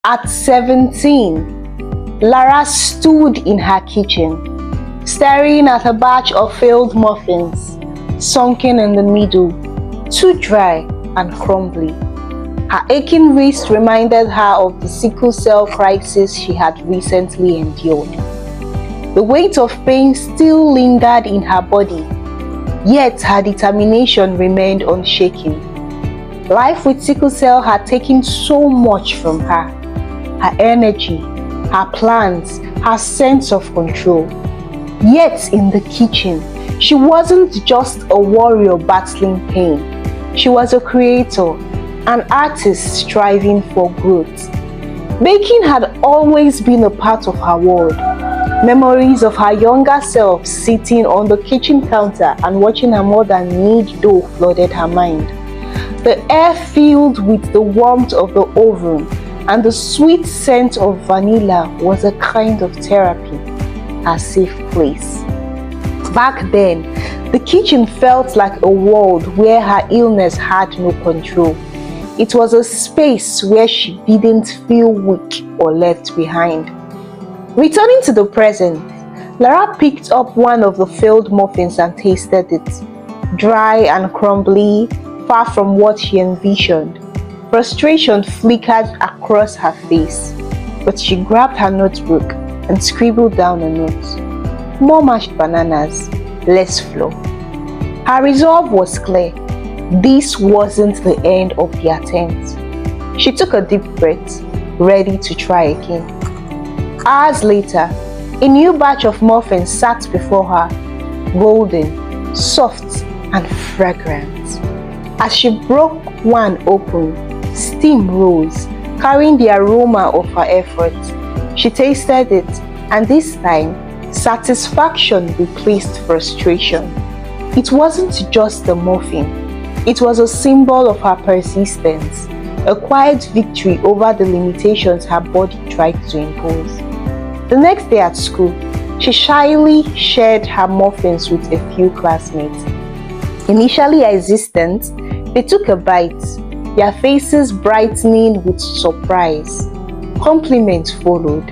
At 17, Lara stood in her kitchen, staring at a batch of failed muffins, sunken in the middle, too dry and crumbly. Her aching wrist reminded her of the sickle cell crisis she had recently endured. The weight of pain still lingered in her body, yet her determination remained unshaken. Life with sickle cell had taken so much from her: her energy, her plans, her sense of control. Yet in the kitchen, she wasn't just a warrior battling pain. She was a creator, an artist striving for growth. Baking had always been a part of her world. Memories of her younger self sitting on the kitchen counter and watching her mother knead dough flooded her mind. The air filled with the warmth of the oven and the sweet scent of vanilla was a kind of therapy, a safe place. Back then, the kitchen felt like a world where her illness had no control. It was a space where she didn't feel weak or left behind. Returning to the present, Lara picked up one of the failed muffins and tasted it. Dry and crumbly, far from what she envisioned. Frustration flickered across her face, but she grabbed her notebook and scribbled down a note. More mashed bananas, less flour. Her resolve was clear. This wasn't the end of the attempt. She took a deep breath, ready to try again. Hours later, a new batch of muffins sat before her, golden, soft, and fragrant. As she broke one open, steam rose, carrying the aroma of her effort. She tasted it, and this time, satisfaction replaced frustration. It wasn't just a muffin. It was a symbol of her persistence, a quiet victory over the limitations her body tried to impose. The next day at school, she shyly shared her muffins with a few classmates. Initially hesitant, they took a bite, their faces brightening with surprise. Compliments followed,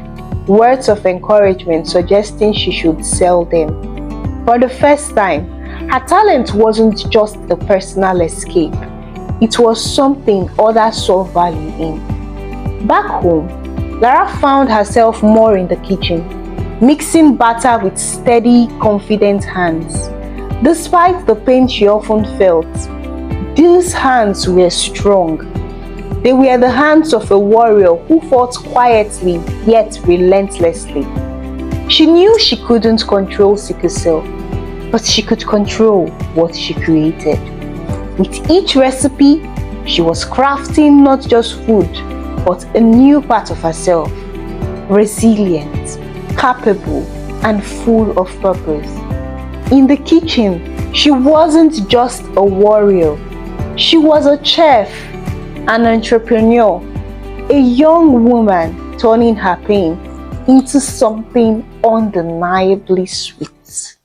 words of encouragement suggesting she should sell them. For the first time, her talent wasn't just a personal escape. It was something others saw value in. Back home, Lara found herself more in the kitchen, mixing batter with steady, confident hands. Despite the pain she often felt, these hands were strong. They were the hands of a warrior who fought quietly yet relentlessly. She knew she couldn't control sickle cell, but she could control what she created. With each recipe, she was crafting not just food, but a new part of herself, resilient, capable, and full of purpose. In the kitchen, she wasn't just a warrior. She was a chef, an entrepreneur, a young woman turning her pain into something undeniably sweet.